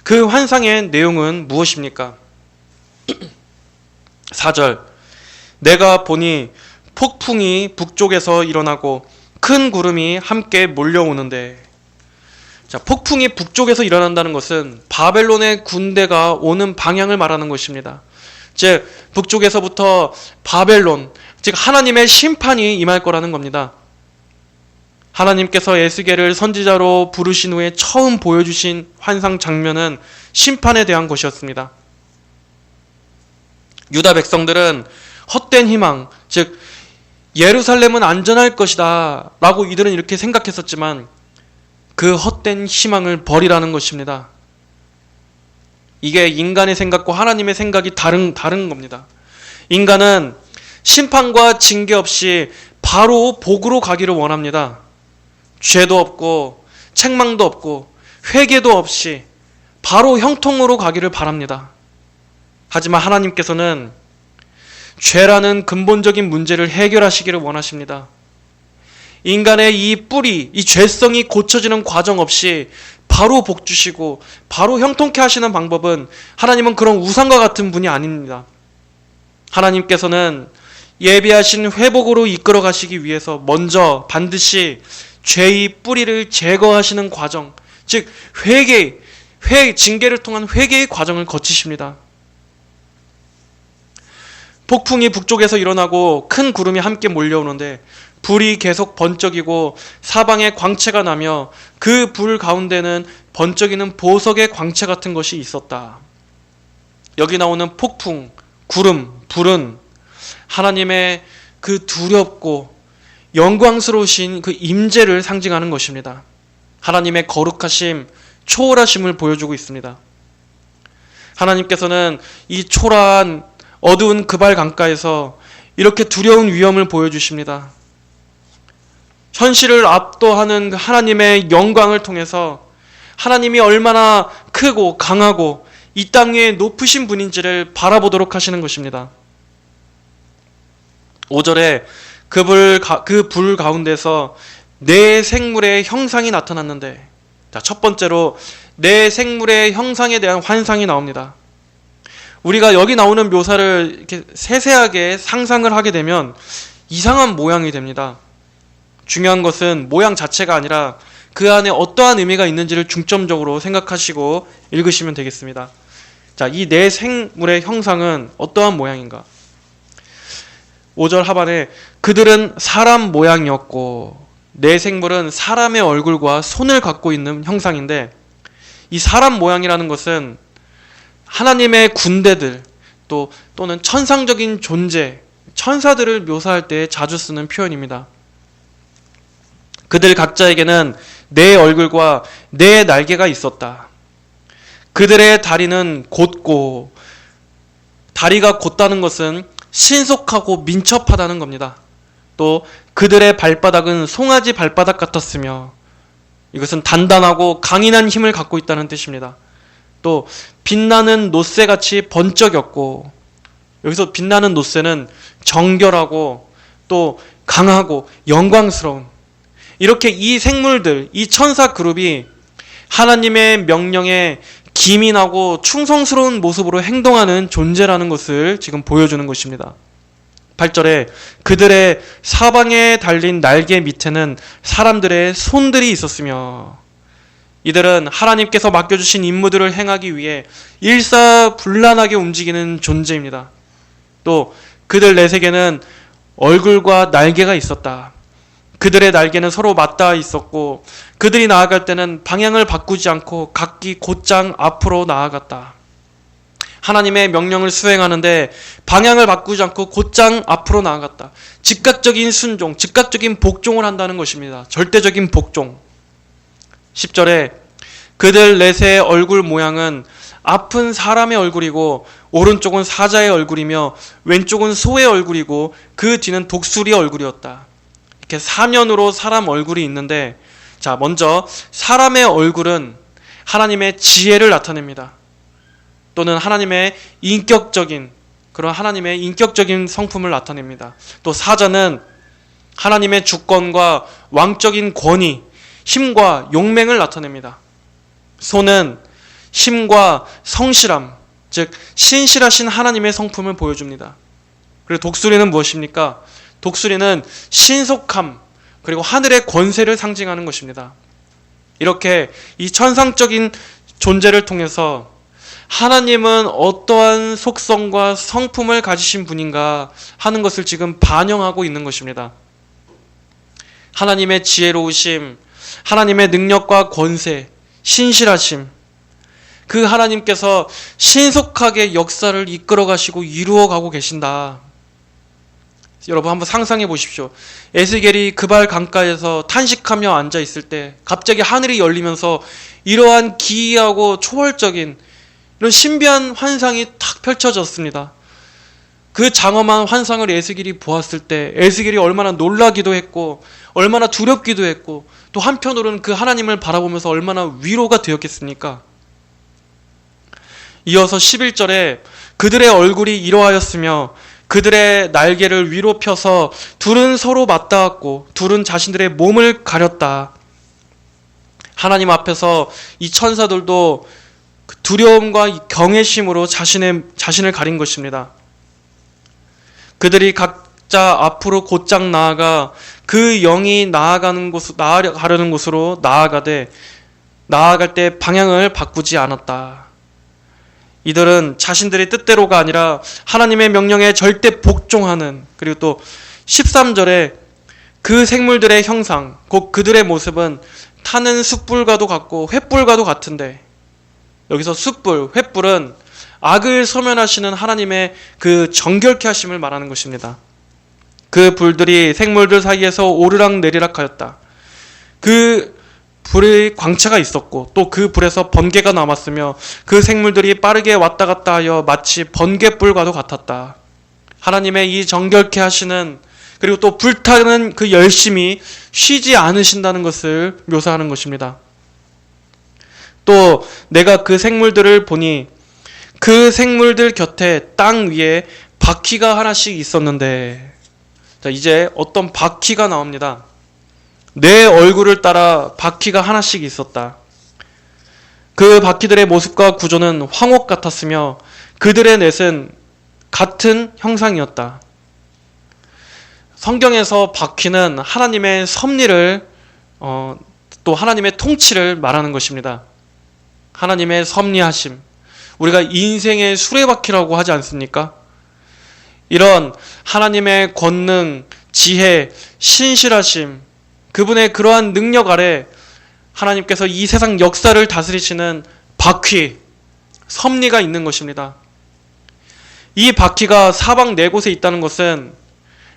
그 환상의 내용은 무엇입니까? 4절, 내가 보니 폭풍이 북쪽에서 일어나고 큰 구름이 함께 몰려오는데. 자, 폭풍이 북쪽에서 일어난다는 것은 바벨론의 군대가 오는 방향을 말하는 것입니다. 즉 북쪽에서부터 바벨론, 즉 하나님의 심판이 임할 거라는 겁니다. 하나님께서 에스겔을 선지자로 부르신 후에 처음 보여주신 환상 장면은 심판에 대한 것이었습니다. 유다 백성들은 헛된 희망, 즉 예루살렘은 안전할 것이다 라고 이들은 이렇게 생각했었지만 그 헛된 희망을 버리라는 것입니다. 이게 인간의 생각과 하나님의 생각이 다른 겁니다. 인간은 심판과 징계 없이 바로 복으로 가기를 원합니다. 죄도 없고 책망도 없고 회개도 없이 바로 형통으로 가기를 바랍니다. 하지만 하나님께서는 죄라는 근본적인 문제를 해결하시기를 원하십니다. 인간의 이 뿌리, 이 죄성이 고쳐지는 과정 없이 바로 복 주시고 바로 형통케 하시는 방법은 하나님은 그런 우상과 같은 분이 아닙니다. 하나님께서는 예비하신 회복으로 이끌어 가시기 위해서 먼저 반드시 죄의 뿌리를 제거하시는 과정, 즉 징계를 통한 회개의 과정을 거치십니다. 폭풍이 북쪽에서 일어나고 큰 구름이 함께 몰려오는데 불이 계속 번쩍이고 사방에 광채가 나며 그 불 가운데는 번쩍이는 보석의 광채 같은 것이 있었다. 여기 나오는 폭풍, 구름, 불은 하나님의 그 두렵고 영광스러우신 그 임재를 상징하는 것입니다. 하나님의 거룩하심, 초월하심을 보여주고 있습니다. 하나님께서는 이 초라한 어두운 그발 강가에서 이렇게 두려운 위엄을 보여주십니다. 현실을 압도하는 하나님의 영광을 통해서 하나님이 얼마나 크고 강하고 이 땅 위에 높으신 분인지를 바라보도록 하시는 것입니다. 5절에 그 불 가운데서 네 생물의 형상이 나타났는데, 자, 첫 번째로 네 생물의 형상에 대한 환상이 나옵니다. 우리가 여기 나오는 묘사를 이렇게 세세하게 상상을 하게 되면 이상한 모양이 됩니다. 중요한 것은 모양 자체가 아니라 그 안에 어떠한 의미가 있는지를 중점적으로 생각하시고 읽으시면 되겠습니다. 자, 이 네 생물의 형상은 어떠한 모양인가? 5절 하반에 그들은 사람 모양이었고, 네 생물은 사람의 얼굴과 손을 갖고 있는 형상인데, 이 사람 모양이라는 것은 하나님의 군대들 또는 천상적인 존재, 천사들을 묘사할 때 자주 쓰는 표현입니다. 그들 각자에게는 네 얼굴과 네 날개가 있었다. 그들의 다리는 곧고, 다리가 곧다는 것은 신속하고 민첩하다는 겁니다. 또 그들의 발바닥은 송아지 발바닥 같았으며, 이것은 단단하고 강인한 힘을 갖고 있다는 뜻입니다. 또 빛나는 놋새같이 번쩍였고, 여기서 빛나는 놋새는 정결하고 또 강하고 영광스러운, 이렇게 이 생물들, 이 천사 그룹이 하나님의 명령에 기민하고 충성스러운 모습으로 행동하는 존재라는 것을 지금 보여주는 것입니다. 8절에 그들의 사방에 달린 날개 밑에는 사람들의 손들이 있었으며, 이들은 하나님께서 맡겨주신 임무들을 행하기 위해 일사불란하게 움직이는 존재입니다. 또 그들 넷에게는 얼굴과 날개가 있었다. 그들의 날개는 서로 맞닿아 있었고, 그들이 나아갈 때는 방향을 바꾸지 않고 각기 곧장 앞으로 나아갔다. 하나님의 명령을 수행하는데 방향을 바꾸지 않고 곧장 앞으로 나아갔다. 즉각적인 순종, 즉각적인 복종을 한다는 것입니다. 절대적인 복종. 10절에 그들 넷의 얼굴 모양은 앞은 사람의 얼굴이고 오른쪽은 사자의 얼굴이며 왼쪽은 소의 얼굴이고 그 뒤는 독수리 얼굴이었다. 이렇게 사면으로 사람 얼굴이 있는데, 자, 먼저 사람의 얼굴은 하나님의 지혜를 나타냅니다. 또는 하나님의 인격적인, 그런 하나님의 인격적인 성품을 나타냅니다. 또 사자는 하나님의 주권과 왕적인 권위, 힘과 용맹을 나타냅니다. 소는 힘과 성실함, 즉 신실하신 하나님의 성품을 보여줍니다. 그리고 독수리는 무엇입니까? 독수리는 신속함, 그리고 하늘의 권세를 상징하는 것입니다. 이렇게 이 천상적인 존재를 통해서 하나님은 어떠한 속성과 성품을 가지신 분인가 하는 것을 지금 반영하고 있는 것입니다. 하나님의 지혜로우심, 하나님의 능력과 권세, 신실하심, 그 하나님께서 신속하게 역사를 이끌어 가시고 이루어 가고 계신다. 여러분 한번 상상해 보십시오. 에스겔이 그발 강가에서 탄식하며 앉아 있을 때 갑자기 하늘이 열리면서 이러한 기이하고 초월적인 이런 신비한 환상이 탁 펼쳐졌습니다. 그 장엄한 환상을 에스겔이 보았을 때 에스겔이 얼마나 놀라기도 했고 얼마나 두렵기도 했고, 또 한편으로는 그 하나님을 바라보면서 얼마나 위로가 되었겠습니까? 이어서 11절에 그들의 얼굴이 이러하였으며 그들의 날개를 위로 펴서 둘은 서로 맞닿았고 둘은 자신들의 몸을 가렸다. 하나님 앞에서 이 천사들도 두려움과 경외심으로 자신을 가린 것입니다. 그들이 각자 앞으로 곧장 나아가 그 영이 나아가려는 곳으로 나아갈 때 방향을 바꾸지 않았다. 이들은 자신들의 뜻대로가 아니라 하나님의 명령에 절대 복종하는, 그리고 또 13절에 그 생물들의 형상, 곧 그들의 모습은 타는 숯불과도 같고 횃불과도 같은데, 여기서 숯불, 횃불은 악을 소멸하시는 하나님의 그 정결케 하심을 말하는 것입니다. 그 불들이 생물들 사이에서 오르락 내리락 하였다. 그 불의 광채가 있었고 또 그 불에서 번개가 남았으며 그 생물들이 빠르게 왔다 갔다 하여 마치 번갯불과도 같았다. 하나님의 이 정결케 하시는, 그리고 또 불타는 그 열심이 쉬지 않으신다는 것을 묘사하는 것입니다. 또 내가 그 생물들을 보니 그 생물들 곁에 땅 위에 바퀴가 하나씩 있었는데, 자, 이제 어떤 바퀴가 나옵니다. 내 얼굴을 따라 바퀴가 하나씩 있었다. 그 바퀴들의 모습과 구조는 황옥 같았으며 그들의 넷은 같은 형상이었다. 성경에서 바퀴는 하나님의 섭리를 또 하나님의 통치를 말하는 것입니다. 하나님의 섭리하심, 우리가 인생의 수레바퀴라고 하지 않습니까? 이런 하나님의 권능, 지혜, 신실하심, 그분의 그러한 능력 아래 하나님께서 이 세상 역사를 다스리시는 바퀴, 섭리가 있는 것입니다. 이 바퀴가 사방 네 곳에 있다는 것은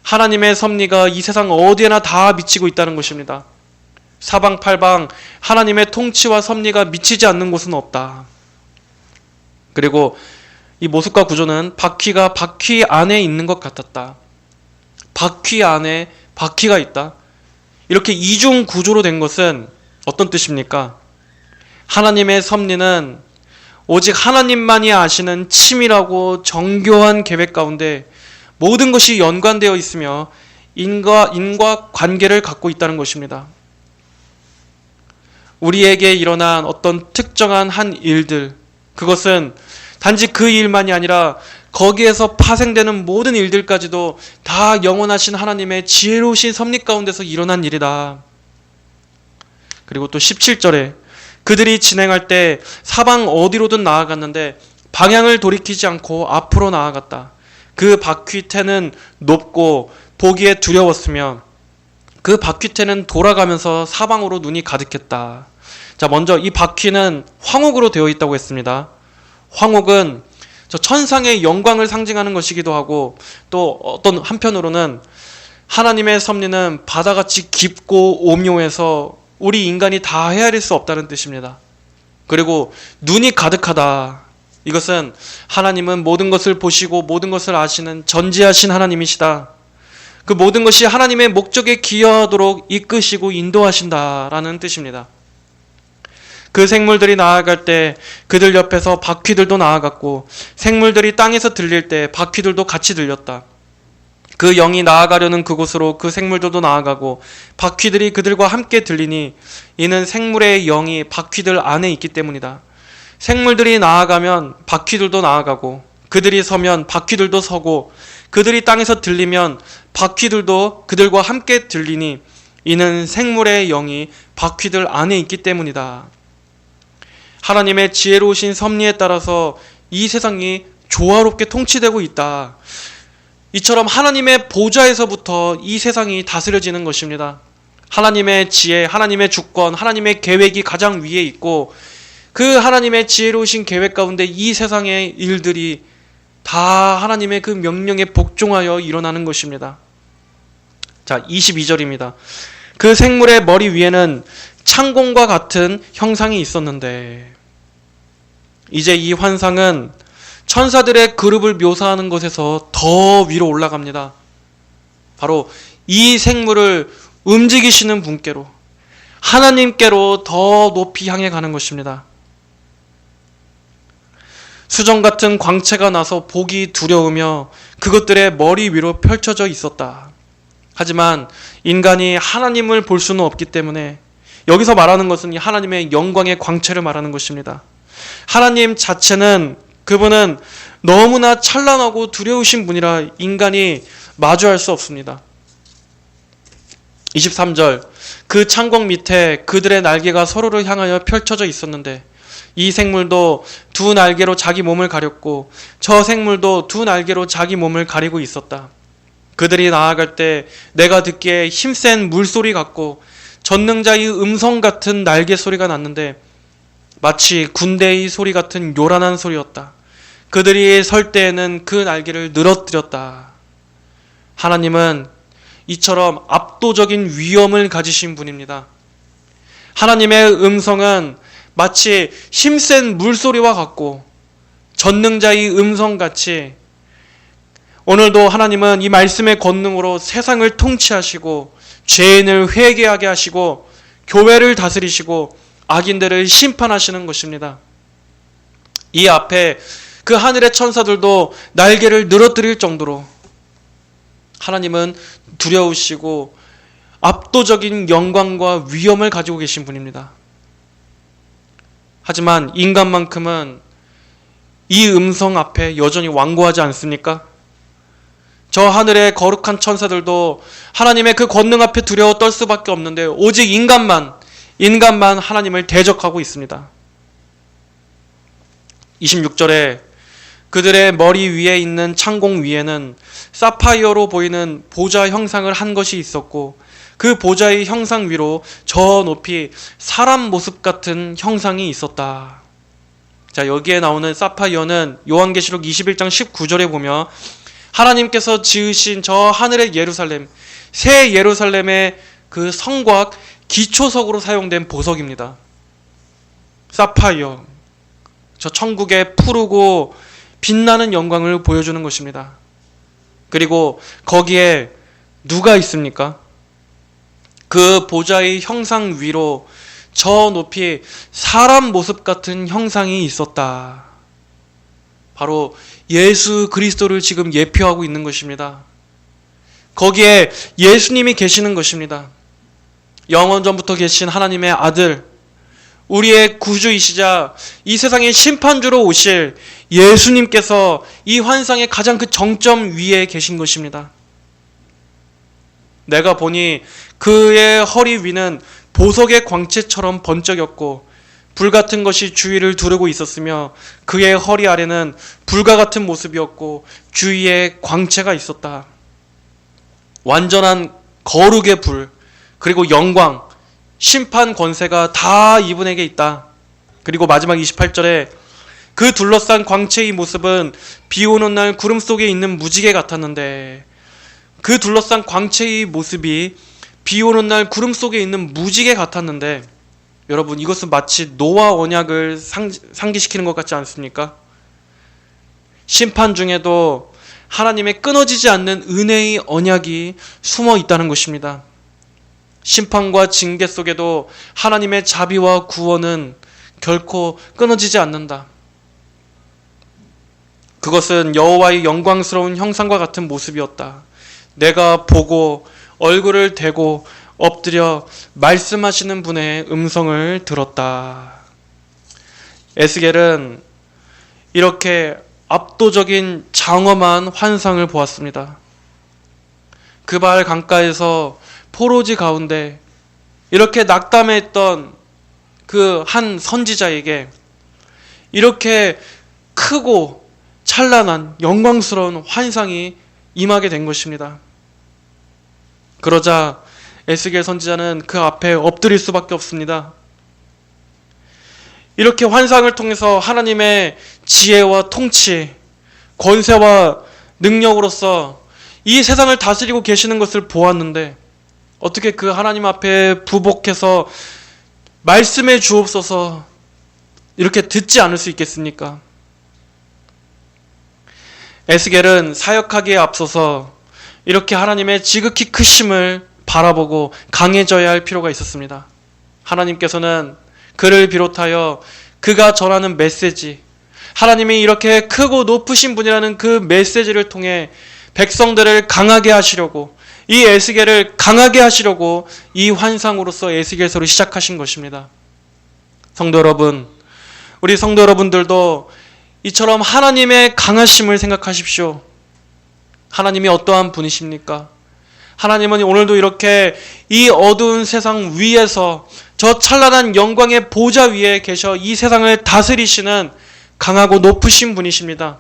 하나님의 섭리가 이 세상 어디에나 다 미치고 있다는 것입니다. 사방팔방 하나님의 통치와 섭리가 미치지 않는 곳은 없다. 그리고 이 모습과 구조는 바퀴가 바퀴 안에 있는 것 같았다. 바퀴 안에 바퀴가 있다. 이렇게 이중 구조로 된 것은 어떤 뜻입니까? 하나님의 섭리는 오직 하나님만이 아시는 치밀하고 정교한 계획 가운데 모든 것이 연관되어 있으며 인과 관계를 갖고 있다는 것입니다. 우리에게 일어난 어떤 특정한 한 일들, 그것은 단지 그 일만이 아니라 거기에서 파생되는 모든 일들까지도 다 영원하신 하나님의 지혜로우신 섭리 가운데서 일어난 일이다. 그리고 또 17절에 그들이 진행할 때 사방 어디로든 나아갔는데 방향을 돌이키지 않고 앞으로 나아갔다. 그 바퀴테는 높고 보기에 두려웠으며 그 바퀴테는 돌아가면서 사방으로 눈이 가득했다. 자, 먼저 이 바퀴는 황옥으로 되어 있다고 했습니다. 황옥은 저 천상의 영광을 상징하는 것이기도 하고, 또 어떤 한편으로는 하나님의 섭리는 바다같이 깊고 오묘해서 우리 인간이 다 헤아릴 수 없다는 뜻입니다. 그리고 눈이 가득하다. 이것은 하나님은 모든 것을 보시고 모든 것을 아시는 전지하신 하나님이시다. 그 모든 것이 하나님의 목적에 기여하도록 이끄시고 인도하신다라는 뜻입니다. 그 생물들이 나아갈 때 그들 옆에서 바퀴들도 나아갔고, 생물들이 땅에서 들릴 때 바퀴들도 같이 들렸다. 그 영이 나아가려는 그곳으로 그 생물들도 나아가고 바퀴들이 그들과 함께 들리니 이는 생물의 영이 바퀴들 안에 있기 때문이다. 생물들이 나아가면 바퀴들도 나아가고, 그들이 서면 바퀴들도 서고, 그들이 땅에서 들리면 바퀴들도 그들과 함께 들리니 이는 생물의 영이 바퀴들 안에 있기 때문이다. 하나님의 지혜로우신 섭리에 따라서 이 세상이 조화롭게 통치되고 있다. 이처럼 하나님의 보좌에서부터 이 세상이 다스려지는 것입니다. 하나님의 지혜, 하나님의 주권, 하나님의 계획이 가장 위에 있고, 그 하나님의 지혜로우신 계획 가운데 이 세상의 일들이 다 하나님의 그 명령에 복종하여 일어나는 것입니다. 자, 22절입니다. 그 생물의 머리 위에는 창공과 같은 형상이 있었는데, 이제 이 환상은 천사들의 그룹을 묘사하는 것에서 더 위로 올라갑니다. 바로 이 생물을 움직이시는 분께로, 하나님께로 더 높이 향해 가는 것입니다. 수정 같은 광채가 나서 보기 두려우며 그것들의 머리 위로 펼쳐져 있었다. 하지만 인간이 하나님을 볼 수는 없기 때문에 여기서 말하는 것은 하나님의 영광의 광채를 말하는 것입니다. 하나님 자체는, 그분은 너무나 찬란하고 두려우신 분이라 인간이 마주할 수 없습니다. 23절, 그 창공 밑에 그들의 날개가 서로를 향하여 펼쳐져 있었는데 이 생물도 두 날개로 자기 몸을 가렸고 저 생물도 두 날개로 자기 몸을 가리고 있었다. 그들이 나아갈 때 내가 듣기에 힘센 물소리 같고 전능자의 음성 같은 날개 소리가 났는데 마치 군대의 소리 같은 요란한 소리였다. 그들이 설 때에는 그 날개를 늘어뜨렸다. 하나님은 이처럼 압도적인 위엄을 가지신 분입니다. 하나님의 음성은 마치 힘센 물소리와 같고 전능자의 음성같이 오늘도 하나님은 이 말씀의 권능으로 세상을 통치하시고 죄인을 회개하게 하시고 교회를 다스리시고 악인들을 심판하시는 것입니다. 이 앞에 그 하늘의 천사들도 날개를 늘어뜨릴 정도로 하나님은 두려우시고 압도적인 영광과 위엄을 가지고 계신 분입니다. 하지만 인간만큼은 이 음성 앞에 여전히 완고하지 않습니까? 저 하늘의 거룩한 천사들도 하나님의 그 권능 앞에 두려워 떨 수밖에 없는데 오직 인간만 하나님을 대적하고 있습니다. 26절에 그들의 머리 위에 있는 창공 위에는 사파이어로 보이는 보좌 형상을 한 것이 있었고 그 보좌의 형상 위로 저 높이 사람 모습 같은 형상이 있었다. 자, 여기에 나오는 사파이어는 요한계시록 21장 19절에 보면 하나님께서 지으신 저 하늘의 예루살렘, 새 예루살렘의 그 성곽 기초석으로 사용된 보석입니다. 사파이어, 저 천국의 푸르고 빛나는 영광을 보여주는 것입니다. 그리고 거기에 누가 있습니까? 그 보좌의 형상 위로 저 높이 사람 모습 같은 형상이 있었다. 바로 예수 그리스도를 지금 예표하고 있는 것입니다. 거기에 예수님이 계시는 것입니다. 영원전부터 계신 하나님의 아들, 우리의 구주이시자 이 세상의 심판주로 오실 예수님께서 이 환상의 가장 그 정점 위에 계신 것입니다. 내가 보니 그의 허리 위는 보석의 광채처럼 번쩍였고 불같은 것이 주위를 두르고 있었으며 그의 허리 아래는 불과 같은 모습이었고 주위에 광채가 있었다. 완전한 거룩의 불, 그리고 영광, 심판 권세가 다 이분에게 있다. 그리고 마지막 28절에 그 둘러싼 광채의 모습은 비 오는 날 구름 속에 있는 무지개 같았는데 그 둘러싼 광채의 모습이 비 오는 날 구름 속에 있는 무지개 같았는데 여러분, 이것은 마치 노아 언약을 상기시키는 것 같지 않습니까? 심판 중에도 하나님의 끊어지지 않는 은혜의 언약이 숨어 있다는 것입니다. 심판과 징계 속에도 하나님의 자비와 구원은 결코 끊어지지 않는다. 그것은 여호와의 영광스러운 형상과 같은 모습이었다. 내가 보고 얼굴을 대고 엎드려 말씀하시는 분의 음성을 들었다. 에스겔은 이렇게 압도적인 장엄한 환상을 보았습니다. 그발 강가에서 포로지 가운데 이렇게 낙담했던 그 한 선지자에게 이렇게 크고 찬란한 영광스러운 환상이 임하게 된 것입니다. 그러자 에스겔 선지자는 그 앞에 엎드릴 수밖에 없습니다. 이렇게 환상을 통해서 하나님의 지혜와 통치, 권세와 능력으로서 이 세상을 다스리고 계시는 것을 보았는데 어떻게 그 하나님 앞에 부복해서 말씀해 주옵소서 이렇게 듣지 않을 수 있겠습니까? 에스겔은 사역하기에 앞서서 이렇게 하나님의 지극히 크심을 바라보고 강해져야 할 필요가 있었습니다. 하나님께서는 그를 비롯하여 그가 전하는 메시지, 하나님이 이렇게 크고 높으신 분이라는 그 메시지를 통해 백성들을 강하게 하시려고, 이 에스겔을 강하게 하시려고 이 환상으로서 에스겔서를 시작하신 것입니다. 성도 여러분, 우리 성도 여러분들도 이처럼 하나님의 강하심을 생각하십시오. 하나님이 어떠한 분이십니까? 하나님은 오늘도 이렇게 이 어두운 세상 위에서 저 찬란한 영광의 보좌 위에 계셔 이 세상을 다스리시는 강하고 높으신 분이십니다.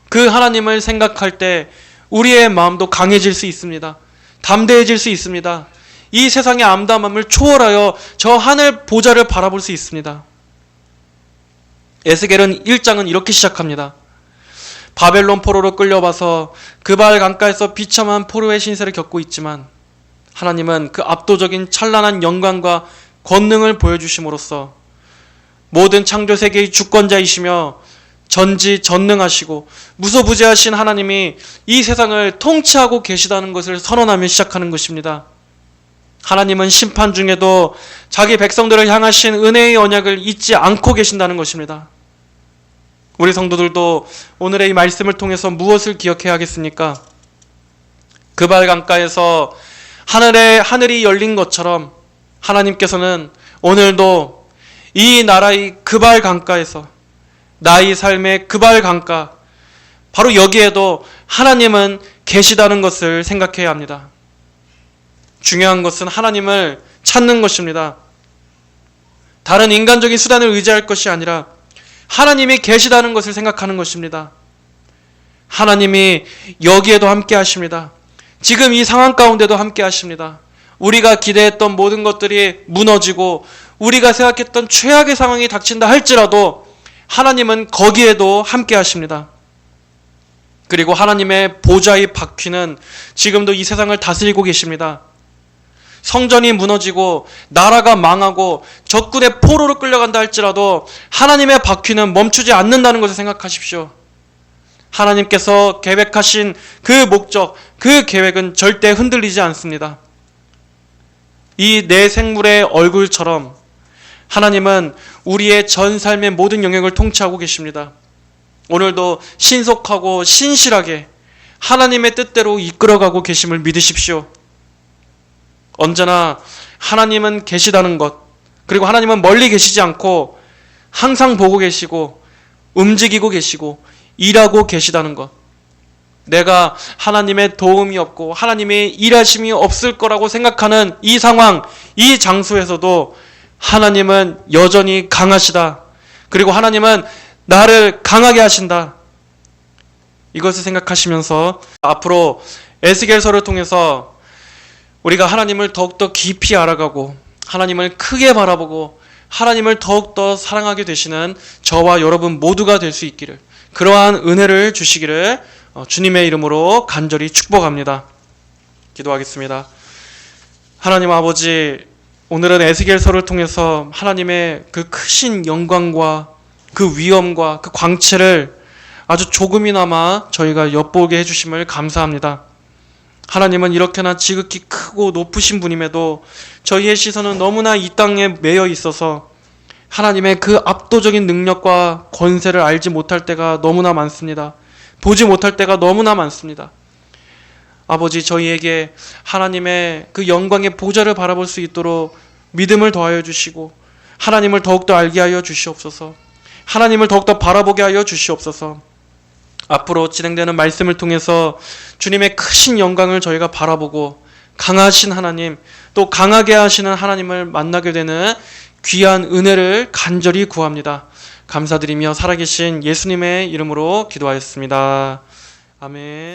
그 하나님을 생각할 때 우리의 마음도 강해질 수 있습니다. 담대해질 수 있습니다. 이 세상의 암담함을 초월하여 저 하늘 보좌를 바라볼 수 있습니다. 에스겔은 1장은 이렇게 시작합니다. 바벨론 포로로 끌려와서 그발 강가에서 비참한 포로의 신세를 겪고 있지만 하나님은 그 압도적인 찬란한 영광과 권능을 보여주심으로써 모든 창조 세계의 주권자이시며 전지전능하시고 무소부재하신 하나님이 이 세상을 통치하고 계시다는 것을 선언하며 시작하는 것입니다. 하나님은 심판 중에도 자기 백성들을 향하신 은혜의 언약을 잊지 않고 계신다는 것입니다. 우리 성도들도 오늘의 이 말씀을 통해서 무엇을 기억해야겠습니까? 그발 강가에서 하늘이 열린 것처럼 하나님께서는 오늘도 이 나라의 그발 강가에서 나의 삶의 그발 강가, 바로 여기에도 하나님은 계시다는 것을 생각해야 합니다. 중요한 것은 하나님을 찾는 것입니다. 다른 인간적인 수단을 의지할 것이 아니라 하나님이 계시다는 것을 생각하는 것입니다. 하나님이 여기에도 함께 하십니다. 지금 이 상황 가운데도 함께 하십니다. 우리가 기대했던 모든 것들이 무너지고 우리가 생각했던 최악의 상황이 닥친다 할지라도 하나님은 거기에도 함께 하십니다. 그리고 하나님의 보좌의 바퀴는 지금도 이 세상을 다스리고 계십니다. 성전이 무너지고 나라가 망하고 적군의 포로로 끌려간다 할지라도 하나님의 바퀴는 멈추지 않는다는 것을 생각하십시오. 하나님께서 계획하신 그 목적, 그 계획은 절대 흔들리지 않습니다. 이 내 생물의 얼굴처럼 하나님은 우리의 전 삶의 모든 영역을 통치하고 계십니다. 오늘도 신속하고 신실하게 하나님의 뜻대로 이끌어가고 계심을 믿으십시오. 언제나 하나님은 계시다는 것, 그리고 하나님은 멀리 계시지 않고 항상 보고 계시고 움직이고 계시고 일하고 계시다는 것, 내가 하나님의 도움이 없고 하나님의 일하심이 없을 거라고 생각하는 이 상황, 이 장소에서도 하나님은 여전히 강하시다. 그리고 하나님은 나를 강하게 하신다. 이것을 생각하시면서 앞으로 에스겔서를 통해서 우리가 하나님을 더욱더 깊이 알아가고 하나님을 크게 바라보고 하나님을 더욱더 사랑하게 되시는 저와 여러분 모두가 될 수 있기를, 그러한 은혜를 주시기를 주님의 이름으로 간절히 축복합니다. 기도하겠습니다. 하나님 아버지, 오늘은 에스겔서를 통해서 하나님의 그 크신 영광과 그 위엄과 그 광채를 아주 조금이나마 저희가 엿보게 해주심을 감사합니다. 하나님은 이렇게나 지극히 크고 높으신 분임에도 저희의 시선은 너무나 이 땅에 매여 있어서 하나님의 그 압도적인 능력과 권세를 알지 못할 때가 너무나 많습니다. 보지 못할 때가 너무나 많습니다. 아버지, 저희에게 하나님의 그 영광의 보좌를 바라볼 수 있도록 믿음을 더하여 주시고 하나님을 더욱더 알게 하여 주시옵소서. 하나님을 더욱더 바라보게 하여 주시옵소서. 앞으로 진행되는 말씀을 통해서 주님의 크신 영광을 저희가 바라보고 강하신 하나님, 또 강하게 하시는 하나님을 만나게 되는 귀한 은혜를 간절히 구합니다. 감사드리며 살아계신 예수님의 이름으로 기도하였습니다. 아멘.